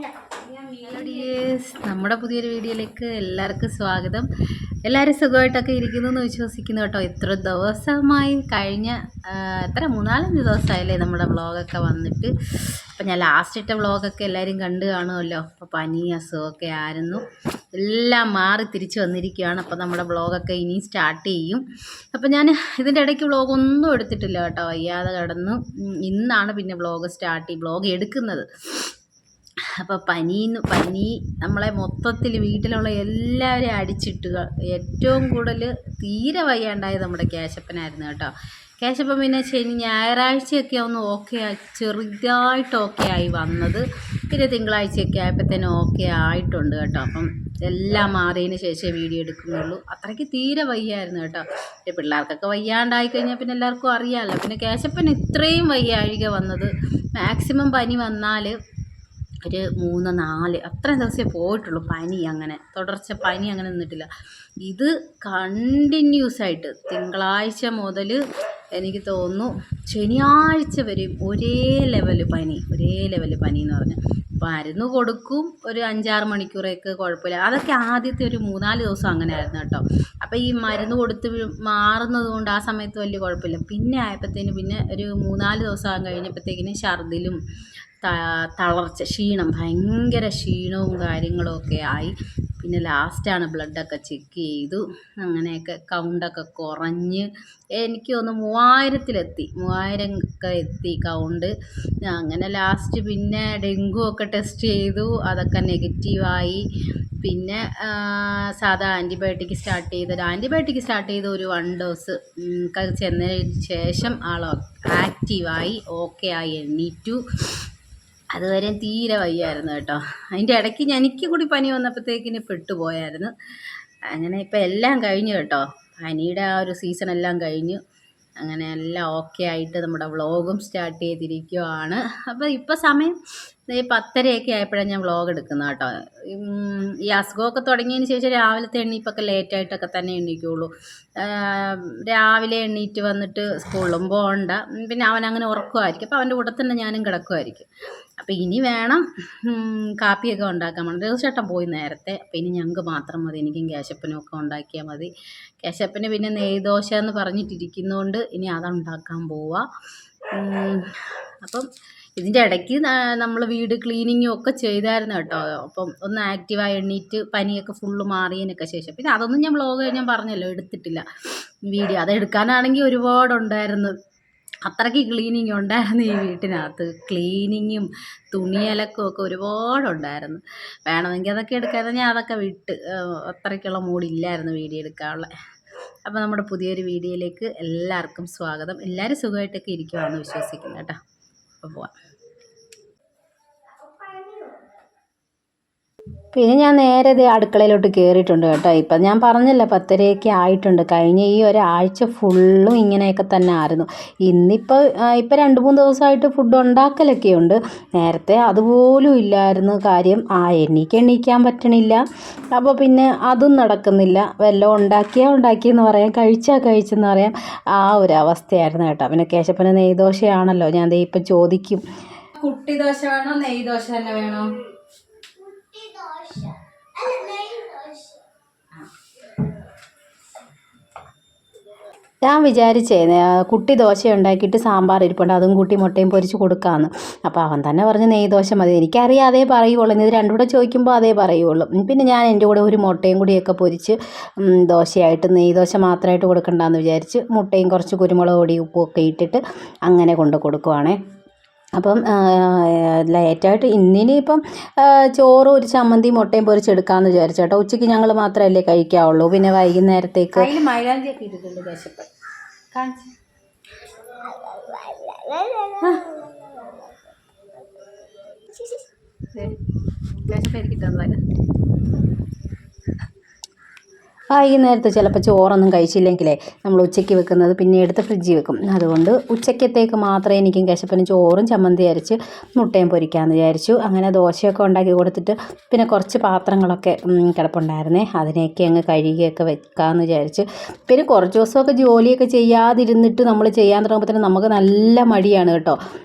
Hello dears, നമ്മുടെ പുതിയൊരു വീഡിയോയിലേക്ക് എല്ലാവർക്കും സ്വാഗതം. എല്ലാവരും സുഖമായിട്ടൊക്കെ ഇരിക്കുന്നു എന്ന് വിശ്വസിക്കുന്നു കേട്ടോ. എത്ര ദിവസമായി കഴിഞ്ഞ 3-4 ദിവസമായില്ലേ നമ്മുടെ വ്ളോഗൊക്കെ വന്നിട്ട്. അപ്പം ഞാൻ ലാസ്റ്റ് ഇട്ട വ്ളോഗൊക്കെ എല്ലാവരും കണ്ടു കാണുമല്ലോ. അപ്പോൾ പനി അസുഖമൊക്കെ ആയിരുന്നു, എല്ലാം മാറി തിരിച്ച് വന്നിരിക്കുകയാണ്. അപ്പോൾ നമ്മുടെ വ്ളോഗൊക്കെ ഇനി സ്റ്റാർട്ട് ചെയ്യും. അപ്പോൾ ഞാൻ ഇതിൻ്റെ ഇടയ്ക്ക് വ്ളോഗൊന്നും എടുത്തിട്ടില്ല കേട്ടോ, വയ്യാതെ കിടന്നു. ഇന്നാണ് പിന്നെ വ്ളോഗ് എടുക്കുന്നത്. അപ്പോൾ പനി നമ്മളെ മൊത്തത്തിൽ വീട്ടിലുള്ള എല്ലാവരെയും അടിച്ചിട്ടുക. ഏറ്റവും കൂടുതൽ തീരെ വയ്യാണ്ടായത് നമ്മുടെ കേശപ്പനായിരുന്നു കേട്ടോ. കേശപ്പൻ പിന്നെ ഞായറാഴ്ചയൊക്കെ ഒന്ന് ഓക്കെ ആയി, ചെറുതായിട്ട് ഓക്കെ ആയി വന്നത്. പിന്നെ തിങ്കളാഴ്ചയൊക്കെ ആയപ്പോഴത്തേനും ഓക്കെ ആയിട്ടുണ്ട് കേട്ടോ. അപ്പം എല്ലാം മാറിയതിന് ശേഷം വീഡിയോ എടുക്കുന്നുള്ളൂ. അത്രയ്ക്ക് തീരെ വയ്യായിരുന്നു കേട്ടോ. പിള്ളേർക്കൊക്കെ വയ്യാണ്ടായി കഴിഞ്ഞാൽ പിന്നെ എല്ലാവർക്കും അറിയാമല്ലോ. പിന്നെ കേശപ്പൻ ഇത്രയും വയ്യാഴിക വന്നത്, മാക്സിമം പനി വന്നാൽ ഒരു 3-4 അത്രയും ദിവസമേ പോയിട്ടുള്ളൂ. തുടർച്ച പനി അങ്ങനെ നിന്നിട്ടില്ല. ഇത് കണ്ടിന്യൂസ് ആയിട്ട് തിങ്കളാഴ്ച മുതൽ എനിക്ക് തോന്നുന്നു ശനിയാഴ്ച വരെയും ഒരേ ലെവല് പനി എന്ന് പറഞ്ഞാൽ മരുന്ന് കൊടുക്കും. ഒരു 5-6 മണിക്കൂറൊക്കെ കുഴപ്പമില്ല. അതൊക്കെ ആദ്യത്തെ ഒരു 3-4 ദിവസം അങ്ങനെ ആയിരുന്നു കേട്ടോ. അപ്പോൾ ഈ മരുന്ന് കൊടുത്ത് മാറുന്നത് കൊണ്ട് ആ സമയത്ത് വലിയ കുഴപ്പമില്ല. പിന്നെ ആയപ്പോഴത്തേന് പിന്നെ ഒരു 3-4 ദിവസം കഴിഞ്ഞപ്പോഴത്തേക്കിന് ഛർദിലും തളർച്ച, ഭയങ്കര ക്ഷീണവും കാര്യങ്ങളൊക്കെ ആയി. പിന്നെ ലാസ്റ്റാണ് ബ്ലഡൊക്കെ ചെക്ക് ചെയ്തു. അങ്ങനെയൊക്കെ കൗണ്ടൊക്കെ കുറഞ്ഞ് എനിക്ക് ഒന്ന് 3000 ഒക്കെ എത്തി കൗണ്ട്. അങ്ങനെ ലാസ്റ്റ് പിന്നെ ഡെങ്കു ഒക്കെ ടെസ്റ്റ് ചെയ്തു, അതൊക്കെ നെഗറ്റീവായി. പിന്നെ സാധാ ആൻറ്റിബയോട്ടിക് സ്റ്റാർട്ട് ചെയ്ത് ഒരു 1 ഡോസ് ചെന്നതിന് ശേഷം ആൾ ആക്റ്റീവായി, ഓക്കെ ആയി, എണ്ണീറ്റു. അതുവരെ തീരെ വയ്യായിരുന്നു കേട്ടോ. അതിൻ്റെ ഇടയ്ക്ക് എനിക്ക് കൂടി പനി വന്നപ്പോഴത്തേക്കിന് പെട്ടുപോയായിരുന്നു. അങ്ങനെ ഇപ്പം എല്ലാം കഴിഞ്ഞു കേട്ടോ. പനിയുടെ ആ ഒരു സീസൺ എല്ലാം കഴിഞ്ഞു. അങ്ങനെ എല്ലാം ഓക്കെ ആയിട്ട് നമ്മുടെ വ്ളോഗും സ്റ്റാർട്ട് ചെയ്തിരിക്കുകയാണ്. അപ്പോൾ ഇപ്പോൾ സമയം 10:30 ആയപ്പോഴാണ് ഞാൻ വ്ളോഗ് എടുക്കുന്നത് കേട്ടോ. ഈ അസുഖമൊക്കെ തുടങ്ങിയതിന് ശേഷം രാവിലത്തെ എണ്ണീപ്പൊക്കെ ലേറ്റായിട്ടൊക്കെ തന്നെ എണ്ണീക്കുള്ളൂ. രാവിലെ എണ്ണീറ്റ് വന്നിട്ട് സ്കൂളിലും പോകണ്ട, പിന്നെ അവനങ്ങനെ ഉറക്കമായിരിക്കും. അപ്പോൾ അവൻ്റെ കൂടെ തന്നെ ഞാനും കിടക്കുമായിരിക്കും. അപ്പോൾ ഇനി വേണം കാപ്പിയൊക്കെ ഉണ്ടാക്കാൻ. ദിവസേട്ടൻ പോയി നേരത്തെ. അപ്പോൾ ഇനി ഞങ്ങൾക്ക് മാത്രം മതി, എനിക്കും കേശപ്പനും ഒക്കെ ഉണ്ടാക്കിയാൽ മതി. കേശപ്പന് പിന്നെ നെയ്ദോശ എന്ന് പറഞ്ഞിട്ടിരിക്കുന്നതുകൊണ്ട് ഇനി അതുണ്ടാക്കാൻ പോവുക. അപ്പം ഇതിൻ്റെ ഇടയ്ക്ക് നമ്മൾ വീട് ക്ലീനിങ്ങും ഒക്കെ ചെയ്തായിരുന്നു കേട്ടോ. അപ്പം ഒന്ന് ആക്റ്റീവായി എണ്ണീറ്റ് പനിയൊക്കെ ഫുള്ള് മാറിയതിനൊക്കെ ശേഷം പിന്നെ അതൊന്നും ഞാൻ വ്ളോഗ് ഞാൻ പറഞ്ഞല്ലോ എടുത്തിട്ടില്ല വീഡിയോ. അതെടുക്കാനാണെങ്കിൽ ഒരുപാടുണ്ടായിരുന്നു. അത്രയ്ക്ക് ക്ലീനിങ് ഉണ്ടായിരുന്നു ഈ വീട്ടിനകത്ത്. ക്ലീനിങ്ങും തുണിയലക്കും ഒക്കെ ഒരുപാടുണ്ടായിരുന്നു. വേണമെങ്കിൽ അതൊക്കെ എടുക്കാതെ ഞാൻ അതൊക്കെ വിട്ട്, അത്രയ്ക്കുള്ള മൂഡില്ലായിരുന്നു വീഡിയോ എടുക്കാനുള്ള. അപ്പോൾ നമ്മുടെ പുതിയൊരു വീഡിയോയിലേക്ക് എല്ലാവർക്കും സ്വാഗതം. എല്ലാവരും സുഖമായിട്ടൊക്കെ ഇരിക്കുവാണെന്ന് വിശ്വസിക്കുന്നു കേട്ടോ. അപ്പോൾ പോവാം. പിന്നെ ഞാൻ നേരെ അടുക്കളയിലോട്ട് കയറിയിട്ടുണ്ട് കേട്ടോ. ഇപ്പം ഞാൻ പറഞ്ഞല്ലോ 10:30 ആയിട്ടുണ്ട്. കഴിഞ്ഞ ഈ ഒരാഴ്ച ഫുള്ളും ഇങ്ങനെയൊക്കെ തന്നെ ആയിരുന്നു. ഇപ്പം 2-3 ദിവസമായിട്ട് ഫുഡ് ഉണ്ടാക്കലൊക്കെ ഉണ്ട്. നേരത്തെ അതുപോലും ഇല്ലായിരുന്നു കാര്യം. എണീക്കാൻ പറ്റണില്ല. അപ്പോൾ പിന്നെ അതും നടക്കുന്നില്ല. വല്ലതും ഉണ്ടാക്കിയെന്ന് പറയാം, കഴിച്ചെന്ന് പറയാം. ആ ഒരു അവസ്ഥയായിരുന്നു കേട്ടോ. പിന്നെ കേശപ്പന് നെയ്ദോശയാണല്ലോ. ഞാൻ ഇപ്പം ചോദിക്കും, കുട്ടി ദോശ വേണോ നെയ്ദോശ തന്നെ വേണോ? ഞാൻ വിചാരിച്ചേ കുട്ടി ദോശ ഉണ്ടാക്കിയിട്ട് സാമ്പാർ ഇരിപ്പുണ്ട്, അതും കൂട്ടി മുട്ടയും പൊരിച്ച് കൊടുക്കാമെന്ന്. അപ്പോൾ അവൻ തന്നെ പറഞ്ഞ് നെയ്ദോശ മതി. എനിക്കറിയാം അതേ പറയുള്ളൂ. ഇത് രണ്ടും കൂടെ ചോദിക്കുമ്പോൾ അതേ പറയുള്ളൂ. പിന്നെ ഞാൻ എൻ്റെ കൂടെ ഒരു മുട്ടയും കൂടിയൊക്കെ പൊരിച്ച് ദോശയായിട്ട്, നെയ്ദോശ മാത്രമായിട്ട് കൊടുക്കണ്ടെന്ന് വിചാരിച്ച് മുട്ടയും കുറച്ച് കുരുമുളക് പൊടി ഉപ്പുമൊക്കെ ഇട്ടിട്ട് അങ്ങനെ കൊടുക്കുവാണേ. അപ്പം ലേറ്റായിട്ട് ഇന്നിപ്പം ചോറ് ഒരു ചമ്മന്തി മുട്ടയും പൊരിച്ചെടുക്കാമെന്ന് വിചാരിച്ചു കേട്ടോ. ഉച്ചയ്ക്ക് ഞങ്ങൾ മാത്രമല്ലേ കഴിക്കാവുള്ളൂ. പിന്നെ വൈകുന്നേരത്തേക്ക് മൈലാഞ്ചിയൊക്കെ ഇട്ടിട്ടുണ്ട് കേശപ്പൻ. വൈകുന്നേരത്ത് ചിലപ്പോൾ ചോറൊന്നും കഴിച്ചില്ലെങ്കിലേ നമ്മൾ ഉച്ചയ്ക്ക് വെക്കുന്നത് പിന്നെ എടുത്ത് ഫ്രിഡ്ജിൽ വെക്കും. അതുകൊണ്ട് ഉച്ചക്കത്തേക്ക് മാത്രമേ എനിക്കും കശപ്പനും ചോറും ചമ്മന്തി അരച്ച് മുട്ടയും പൊരിക്കാമെന്ന് വിചാരിച്ചു. അങ്ങനെ ദോശയൊക്കെ ഉണ്ടാക്കി കൊടുത്തിട്ട് പിന്നെ കുറച്ച് പാത്രങ്ങളൊക്കെ കിടപ്പുണ്ടായിരുന്നേ, അതിനെയൊക്കെ അങ്ങ് കഴുകിയൊക്കെ വെക്കാമെന്ന് വിചാരിച്ചു. പിന്നെ കുറച്ച് ദിവസമൊക്കെ ജോലിയൊക്കെ ചെയ്യാതിരുന്നിട്ട് നമ്മൾ ചെയ്യാൻ തുടങ്ങുമ്പോഴത്തേനും നമുക്ക് നല്ല മടിയാണ് കേട്ടോ.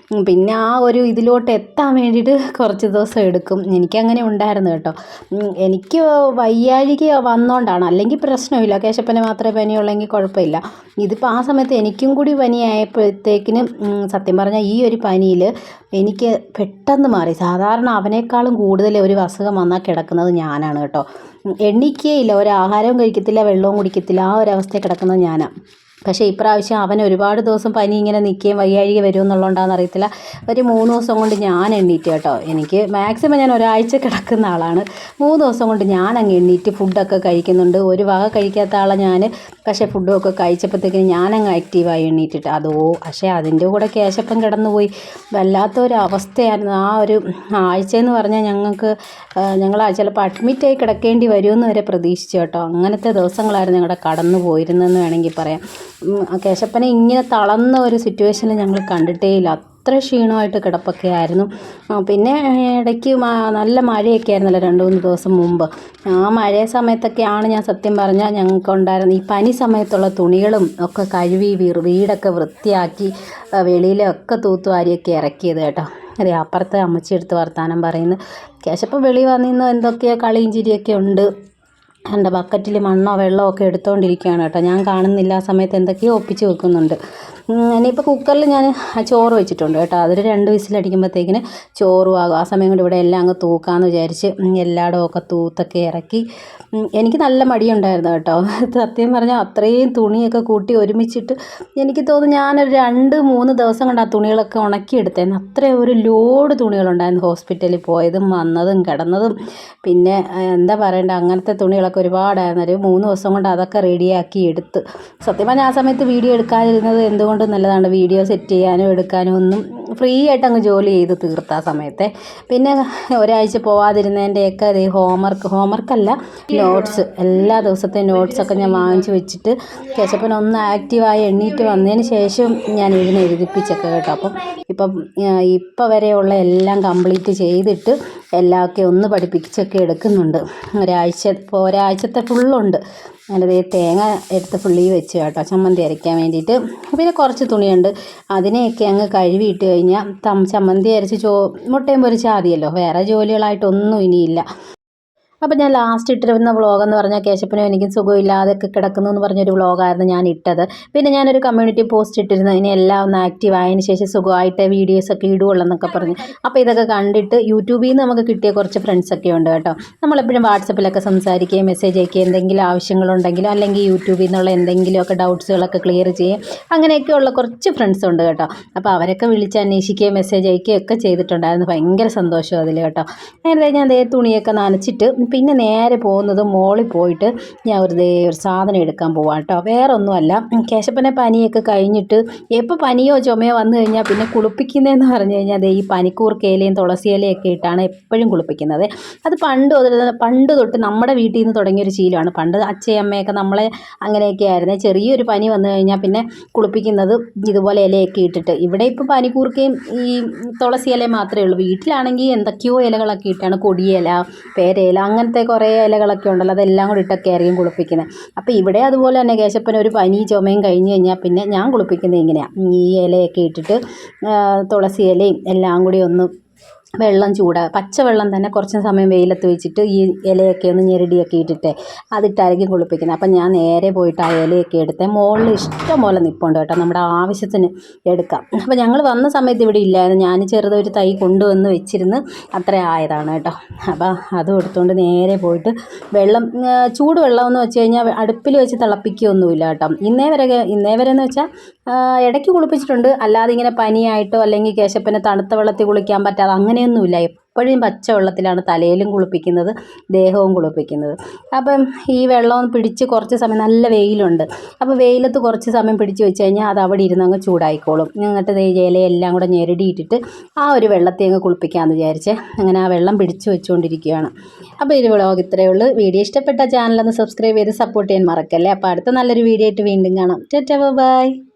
പിന്നെ ആ ഒരു ഇതിലോട്ട് എത്താൻ വേണ്ടിയിട്ട് കുറച്ച് ദിവസം എടുക്കും. എനിക്കങ്ങനെ ഉണ്ടായിരുന്നു കേട്ടോ. എനിക്ക് വയ്യാഴിക വന്നോണ്ടാണ്, അല്ലെങ്കിൽ പ്രശ്നമില്ല. കേശപ്പന് മാത്രമേ പനിയുള്ളെങ്കിൽ കുഴപ്പമില്ല. ഇതിപ്പോൾ ആ സമയത്ത് എനിക്കും കൂടി പനിയായപ്പോഴത്തേക്കിനും സത്യം പറഞ്ഞാൽ ഈ ഒരു പനിയിൽ എനിക്ക് പെട്ടെന്ന് മാറി. സാധാരണ അവനേക്കാളും കൂടുതൽ ഒരു അസുഖം വന്നാൽ കിടക്കുന്നത് ഞാനാണ് കേട്ടോ. എണ്ണിക്കുകയില്ല, ഒരു ആഹാരവും കഴിക്കത്തില്ല, വെള്ളവും കുടിക്കത്തില്ല, ആ ഒരു അവസ്ഥയിൽ കിടക്കുന്നത് ഞാനാണ്. പക്ഷേ ഇപ്രാവശ്യം അവൻ ഒരുപാട് ദിവസം പനി ഇങ്ങനെ നിൽക്കുകയും വയ്യാഴിക വരും എന്നുള്ളതുകൊണ്ടാണെന്ന് അറിയത്തില്ല, ഒരു 3 ദിവസം കൊണ്ട് ഞാൻ എണ്ണീറ്റ് കേട്ടോ. എനിക്ക് മാക്സിമം ഞാൻ ഒരാഴ്ച കിടക്കുന്ന ആളാണ്. 3 ദിവസം കൊണ്ട് ഞാൻ അങ്ങ് എണ്ണീറ്റ് ഫുഡൊക്കെ കഴിക്കുന്നുണ്ട്. ഒരു വക കഴിക്കാത്ത ആളാണ് ഞാൻ. പക്ഷേ ഫുഡൊക്കെ കഴിച്ചപ്പോഴത്തേക്കിനും ഞാനങ്ങ് ആക്റ്റീവായി എണ്ണീറ്റിട്ട് പക്ഷേ അതിൻ്റെ കൂടെ കേശപ്പം കിടന്നുപോയി. വല്ലാത്തൊരവസ്ഥയായിരുന്നു ആ ഒരു ആഴ്ചയെന്ന് പറഞ്ഞാൽ. ഞങ്ങൾ ചിലപ്പോൾ അഡ്മിറ്റായി കിടക്കേണ്ടി വരുമെന്ന് വരെ പ്രതീക്ഷിച്ചു കേട്ടോ. അങ്ങനത്തെ ദിവസങ്ങളായിരുന്നു ഞങ്ങളുടെ കടന്നു പോയിരുന്നതെന്ന് വേണമെങ്കിൽ പറയാം. കേശപ്പനെ ഇങ്ങനെ തളർന്ന ഒരു സിറ്റുവേഷനിൽ ഞങ്ങൾ കണ്ടിട്ടേ ഇല്ല. അത്ര ക്ഷീണമായിട്ട് കിടപ്പൊക്കെ ആയിരുന്നു. പിന്നെ ഇടയ്ക്ക് നല്ല മഴയൊക്കെ ആയിരുന്നല്ലോ 2-3 ദിവസം മുമ്പ്. ആ മഴ സമയത്തൊക്കെയാണ് ഞാൻ സത്യം പറഞ്ഞാൽ ഞങ്ങൾക്കുണ്ടായിരുന്ന ഈ പനി സമയത്തുള്ള തുണികളും ഒക്കെ കഴുകി വീടൊക്കെ വൃത്തിയാക്കി വെളിയിലൊക്കെ തൂത്തുവാരിയൊക്കെ ഇറക്കിയത് കേട്ടോ. അതെ, അപ്പുറത്തെ അമ്മച്ചിയെടുത്ത് വർത്താനം പറയുന്നു. കേശപ്പം വെളി വന്നിന്ന് എന്തൊക്കെയോ കളിയും ചിരിയൊക്കെ ഉണ്ട്. എൻ്റെ ബക്കറ്റിൽ മണ്ണോ വെള്ളമോ ഒക്കെ എടുത്തുകൊണ്ടിരിക്കുകയാണ് കേട്ടോ. ഞാൻ കാണുന്നില്ല. ആ സമയത്ത് എന്തൊക്കെയോ ഒപ്പിച്ച് വെക്കുന്നുണ്ട്. ഇനിയിപ്പോൾ കുക്കറിൽ ഞാൻ ചോറ് വെച്ചിട്ടുണ്ട് കേട്ടോ. അതൊരു 2 വിസിലടിക്കുമ്പോഴത്തേക്കിന് ചോറും ആകും. ആ സമയം കൊണ്ട് ഇവിടെ എല്ലാം അങ്ങ് തൂക്കാമെന്ന് വിചാരിച്ച് എല്ലായിടവും ഒക്കെ തൂത്തൊക്കെ ഇറക്കി. എനിക്ക് നല്ല മടിയുണ്ടായിരുന്നു കേട്ടോ. സത്യം പറഞ്ഞാൽ അത്രയും തുണിയൊക്കെ കൂട്ടി ഒരുമിച്ചിട്ട് എനിക്ക് തോന്നുന്നു ഞാനൊരു 2-3 ദിവസം കൊണ്ട് ആ തുണികളൊക്കെ ഉണക്കിയെടുത്തേന്ന്. അത്രയും ഒരു ലോഡ് തുണികളുണ്ടായിരുന്നു. ഹോസ്പിറ്റലിൽ പോയതും വന്നതും കിടന്നതും പിന്നെ എന്താ പറയണ്ട, അങ്ങനത്തെ തുണികളൊക്കെ ഒരുപാടായിരുന്നു. ഒരു 3 ദിവസം കൊണ്ട് അതൊക്കെ റെഡിയാക്കി എടുത്ത്. സത്യം പറഞ്ഞാൽ ആ സമയത്ത് വീഡിയോ എടുക്കാതിരുന്നത് എന്തുകൊണ്ട് നല്ലതാണ്. വീഡിയോ സെറ്റ് ചെയ്യാനോ എടുക്കാനോ ഒന്നും ഫ്രീ ആയിട്ട് അങ്ങ് ജോലി ചെയ്ത് തീർത്ത ആ സമയത്തെ. പിന്നെ ഒരാഴ്ച പോവാതിരുന്നതിൻ്റെയൊക്കെ ഹോംവർക്കല്ല, നോട്ട്സ്, എല്ലാ ദിവസത്തെയും നോട്ട്സൊക്കെ ഞാൻ വാങ്ങിച്ച് വെച്ചിട്ട് കേശപ്പൻ ഒന്ന് ആക്റ്റീവായി എണ്ണീറ്റ് വന്നതിന് ശേഷം ഞാൻ ഇതിനെ എഴുതിപ്പിച്ചൊക്കെ കേട്ടോ. അപ്പം ഇപ്പം വരെയുള്ള എല്ലാം കംപ്ലീറ്റ് ചെയ്തിട്ട് എല്ലാമൊക്കെ ഒന്ന് പഠിപ്പിച്ചൊക്കെ എടുക്കുന്നുണ്ട്. ഒരാഴ്ചത്തെ ഫുള്ളുണ്ട്. അങ്ങനെ തേങ്ങ എടുത്ത് ഫുള്ളി വെച്ച് കേട്ടോ ചമ്മന്തി അരയ്ക്കാൻ വേണ്ടിയിട്ട്. പിന്നെ കുറച്ച് തുണിയുണ്ട്, അതിനെയൊക്കെ അങ്ങ് കഴുകിയിട്ട് കഴിഞ്ഞാൽ ചമ്മന്തി അരച്ച് മുട്ടയും പൊരിച്ചാൽ മതിയല്ലോ. വേറെ ജോലികളായിട്ടൊന്നും ഇനിയില്ല. അപ്പോൾ ഞാൻ ലാസ്റ്റ് ഇട്ടിരുന്ന വ്ളോഗെന്ന് പറഞ്ഞാൽ കേശപ്പനും എനിക്കും സുഖമില്ലാതെയൊക്കെ കിടക്കുന്നു എന്ന് പറഞ്ഞൊരു വ്ളോഗായിരുന്നു ഞാൻ ഇട്ടത്. പിന്നെ ഞാനൊരു കമ്മ്യൂണിറ്റി പോസ്റ്റ് ഇട്ടിരുന്നു, ഇനി എല്ലാം ഒന്ന് ആക്റ്റീവ് ആയതിന് ശേഷം സുഖമായിട്ട് വീഡിയോസൊക്കെ ഇടുകയുള്ളൂ എന്നൊക്കെ പറഞ്ഞ്. അപ്പോൾ ഇതൊക്കെ കണ്ടിട്ട് യൂട്യൂബിൽ നിന്ന് നമുക്ക് കിട്ടിയ കുറച്ച് ഫ്രണ്ട്സൊക്കെ ഉണ്ട് കേട്ടോ. നമ്മളെപ്പോഴും വാട്സപ്പിലൊക്കെ സംസാരിക്കുകയും മെസ്സേജ് അയക്കുകയും എന്തെങ്കിലും ആവശ്യങ്ങളുണ്ടെങ്കിലോ അല്ലെങ്കിൽ യൂട്യൂബിൽ നിന്നുള്ള എന്തെങ്കിലുമൊക്കെ ഡൗട്ട്സുകളൊക്കെ ക്ലിയർ ചെയ്യുകയും അങ്ങനെയൊക്കെയുള്ള കുറച്ച് ഫ്രണ്ട്സ് ഉണ്ട് കേട്ടോ. അപ്പോൾ അവരൊക്കെ വിളിച്ച് അന്വേഷിക്കുകയും മെസ്സേജ് അയക്കുകയും ഒക്കെ ചെയ്തിട്ടുണ്ടായിരുന്നു. ഭയങ്കര സന്തോഷം അതിൽ കേട്ടോ. നേരത്തെ ഞാൻ തുണിയൊക്കെ നനച്ചിട്ട് പിന്നെ നേരെ പോകുന്നത് മോളിൽ പോയിട്ട് ഞാൻ ഒരു സാധനം എടുക്കാൻ പോവാം കേട്ടോ. വേറെ ഒന്നുമല്ല, കേശപ്പനെ പനിയൊക്കെ കഴിഞ്ഞിട്ട് എപ്പോൾ പനിയോ ചുമയോ വന്നു കഴിഞ്ഞാൽ പിന്നെ കുളിപ്പിക്കുന്നതെന്ന് പറഞ്ഞു കഴിഞ്ഞാൽ ഈ പനിക്കൂർക്ക ഇലയും തുളസി ഇലയൊക്കെ ഇട്ടാണ് എപ്പോഴും കുളിപ്പിക്കുന്നത്. അത് പണ്ട് തൊട്ട് നമ്മുടെ വീട്ടിൽ നിന്ന് തുടങ്ങിയൊരു ശീലമാണ്. പണ്ട് അച്ഛയമ്മയൊക്കെ നമ്മളെ അങ്ങനെയൊക്കെ ആയിരുന്നു. ചെറിയൊരു പനി വന്നു കഴിഞ്ഞാൽ പിന്നെ കുളിപ്പിക്കുന്നത് ഇതുപോലെ ഇലയൊക്കെ ഇട്ടിട്ട്. ഇവിടെ ഇപ്പോൾ പനിക്കൂർക്കയും ഈ തുളസി ഇലയും മാത്രമേ ഉള്ളൂ. വീട്ടിലാണെങ്കിൽ എന്തൊക്കെയോ ഇലകളൊക്കെ ഇട്ടാണ്, കൊടിയില, പേരയില, അങ്ങനത്തെ കുറേ ഇലകളൊക്കെ ഉണ്ടല്ലോ, അതെല്ലാം കൂടി ഇട്ടൊക്കെ ആയിരിക്കും കുളിപ്പിക്കുന്നത്. അപ്പോൾ ഇവിടെ അതുപോലെ തന്നെ കേശപ്പന് ഒരു പനി ചുമയും കഴിഞ്ഞ് കഴിഞ്ഞാൽ പിന്നെ ഞാൻ കുളിപ്പിക്കുന്നത് ഇങ്ങനെയാണ്. ഈ ഇലയൊക്കെ ഇട്ടിട്ട് തുളസി ഇലയും എല്ലാം കൂടി ഒന്ന് പച്ചവെള്ളം തന്നെ കുറച്ച് സമയം വെയിലത്ത് വെച്ചിട്ട് ഈ ഇലയൊക്കെ ഒന്ന് ഞെരടിയൊക്കെ ഇട്ടിട്ട് അതിട്ടായിരിക്കും കുളിപ്പിക്കുന്നത്. അപ്പം ഞാൻ നേരെ പോയിട്ട് ആ ഇലയൊക്കെ എടുത്ത് മുകളിൽ ഇഷ്ടം പോലെ നിൽപ്പുണ്ട് കേട്ടോ, നമ്മുടെ ആവശ്യത്തിന് എടുക്കാം. അപ്പോൾ ഞങ്ങൾ വന്ന സമയത്ത് ഇവിടെ ഇല്ലായിരുന്നു. ഞാൻ ചെറുതൊരു തൈ കൊണ്ടുവന്ന് വെച്ചിരുന്ന് അത്ര ആയതാണ് കേട്ടോ. അപ്പോൾ അതും എടുത്തുകൊണ്ട് നേരെ പോയിട്ട് ചൂടുവെള്ളം എന്ന് വെച്ച് കഴിഞ്ഞാൽ അടുപ്പിൽ വെച്ച് തിളപ്പിക്കുകയൊന്നുമില്ല കേട്ടോ. ഇന്നേ വരെ എന്ന് വെച്ചാൽ ഇടയ്ക്ക് കുളിപ്പിച്ചിട്ടുണ്ട്. അല്ലാതെ ഇങ്ങനെ പനിയായിട്ടോ അല്ലെങ്കിൽ കേശപ്പനെ തണുത്ത വെള്ളത്തിൽ കുളിക്കാൻ പറ്റാതെ അങ്ങനെയൊന്നുമില്ല. എപ്പോഴും പച്ചവെള്ളത്തിലാണ് തലയിലും കുളിപ്പിക്കുന്നത്, ദേഹവും കുളിപ്പിക്കുന്നത്. അപ്പം ഈ വെള്ളം പിടിച്ച് കുറച്ച് സമയം, നല്ല വെയിലുണ്ട്, അപ്പോൾ വെയിലത്ത് കുറച്ച് സമയം പിടിച്ച് വെച്ച് കഴിഞ്ഞാൽ അത് അവിടെ ഇരുന്ന് അങ്ങ് ചൂടായിക്കോളും. എന്നിട്ട് ഇലയെല്ലാം കൂടെ ഞെരടിയിട്ടിട്ട് ആ ഒരു വെള്ളത്തിൽ അങ്ങ് കുളിപ്പിക്കാമെന്ന് വിചാരിച്ചേ. അങ്ങനെ ആ വെള്ളം പിടിച്ച് വെച്ചുകൊണ്ടിരിക്കുകയാണ്. അപ്പോൾ ഈ വ്ളോഗ് ഇത്രയേ ഉള്ളൂ. വീഡിയോ ഇഷ്ടപ്പെട്ട ചാനലൊന്ന് സബ്സ്ക്രൈബ് ചെയ്ത് സപ്പോർട്ട് ചെയ്യാൻ മറക്കല്ലേ. അപ്പോൾ അടുത്ത നല്ലൊരു വീഡിയോ ആയിട്ട് വീണ്ടും കാണാം. Tata bye.